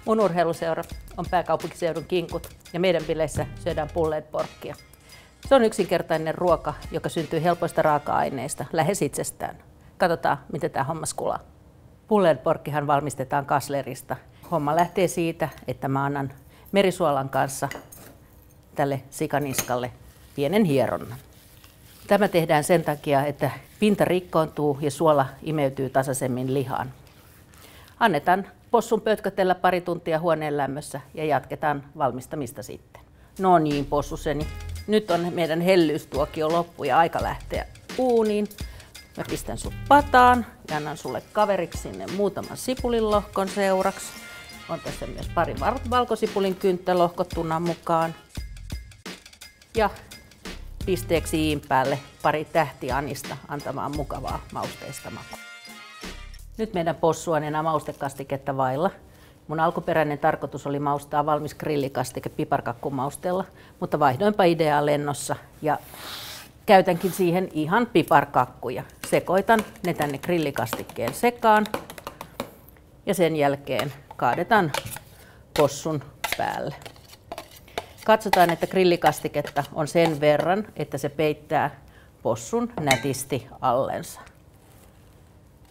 Mun urheiluseura on pääkaupunkiseudun kinkut ja meidän bileissä syödään pulled-porkkia. Se on yksinkertainen ruoka, joka syntyy helpoista raaka-aineista, lähes itsestään. Katsotaan, miten tämä homma skulaa. Pulled-porkkihan valmistetaan kaslerista. Homma lähtee siitä, että mä annan merisuolan kanssa tälle sikaniskalle pienen hieronnan. Tämä tehdään sen takia, että pinta rikkoontuu ja suola imeytyy tasaisemmin lihaan. Annetaan possun pötkötellä pari tuntia huoneen lämmössä ja jatketaan valmistamista sitten. No niin, possuseni. Nyt on meidän hellyystuokio loppu ja aika lähteä uuniin. Mä pistän sut pataan ja annan sulle kaveriksi sinne muutaman sipulinlohkon seuraksi. On tässä myös pari valkosipulin kynttä lohkottuna mukaan. Ja pisteeksi iin päälle pari tähtianista antamaan mukavaa mausteista makua. Nyt meidän possu on enää maustekastiketta vailla. Mun alkuperäinen tarkoitus oli maustaa valmis grillikastike piparkakkumausteella, mutta vaihdoinpa ideaa lennossa ja käytänkin siihen ihan piparkakkuja. Sekoitan ne tänne grillikastikkeen sekaan ja sen jälkeen kaadetaan possun päälle. Katsotaan, että grillikastiketta on sen verran, että se peittää possun nätisti allensa.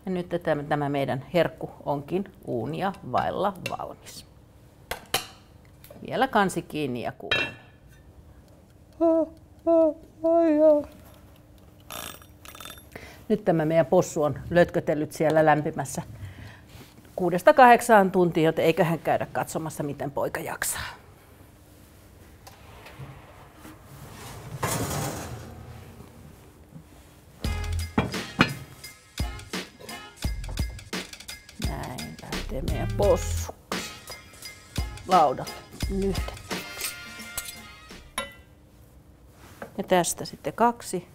Ja nyt tämä meidän herkku onkin uunia vailla valmis. Vielä kansi kiinni ja kuuluu. Nyt tämä meidän possu on lötkötellyt siellä lämpimässä 6–8 tuntia, joten eiköhän käydä katsomassa, miten poika jaksaa. Näin lähtee meidän possukka sitten laudalle nyhdettäväksi. Ja tästä sitten 2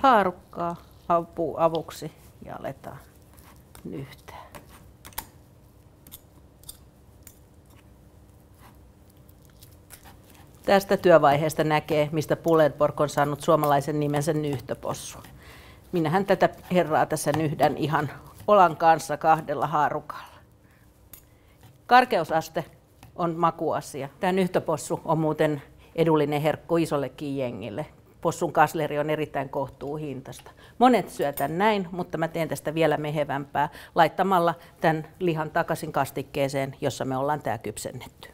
haarukkaa avuksi ja aletaan nyhtää. Tästä työvaiheesta näkee, mistä pulled-pork on saanut suomalaisen nimensä nyhtöpossu. Minähän tätä herraa tässä nyhdän ihan olan kanssa 2 haarukalla. Karkeusaste on makuasia. Tämä nyhtöpossu on muuten edullinen herkku isollekin jengille. Possun kasleri on erittäin kohtuuhintaista. Monet syö tän näin, mutta mä teen tästä vielä mehevämpää laittamalla tämän lihan takaisin kastikkeeseen, jossa me ollaan tää kypsennetty.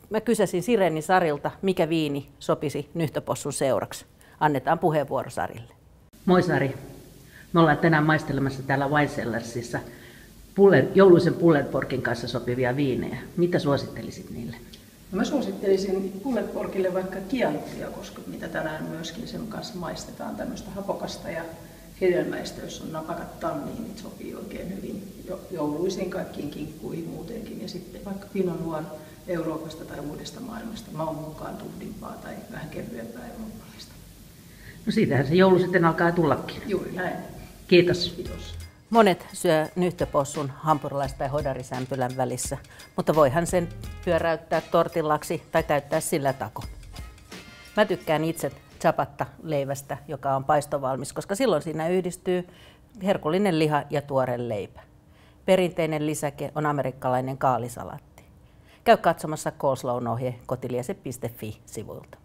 Mä kysäsin Sireni Sarilta, mikä viini sopisi nyhtöpossun seuraksi. Annetaan puheenvuoro Sarille. Moi Sari. Me ollaan tänään maistelemassa täällä Wine Cellarsissa jouluisen pulled-porkin kanssa sopivia viinejä. Mitä suosittelisit niille? No mä suosittelisin pulled-porkille vaikka Chiantia, koska mitä tänään myöskin sen kanssa maistetaan tämmöistä hapokasta ja hedelmäistä, jos on napakat tanniinit, sopii oikein hyvin jouluisiin kaikkiin kinkkuihin muutenkin. Ja sitten vaikka Pinot Noir Euroopasta tai uudesta maailmasta, maun mukaan tuhdimpaa tai vähän kevyempää eurooppalaista. No siitähän se joulu sitten alkaa tullakin. Juuri näin. Kiitos. Kiitos. Monet syö nyhtöpossun hampurilais- tai hodarisämpylän välissä, mutta voihan sen pyöräyttää tortillaksi tai täyttää sillä tako. Mä tykkään itse ciabatta-leivästä, joka on paistovalmis, koska silloin siinä yhdistyy herkullinen liha ja tuore leipä. Perinteinen lisäke on amerikkalainen kaalisalaatti. Käy katsomassa coleslawn ohje kotiliese.fi-sivuilta.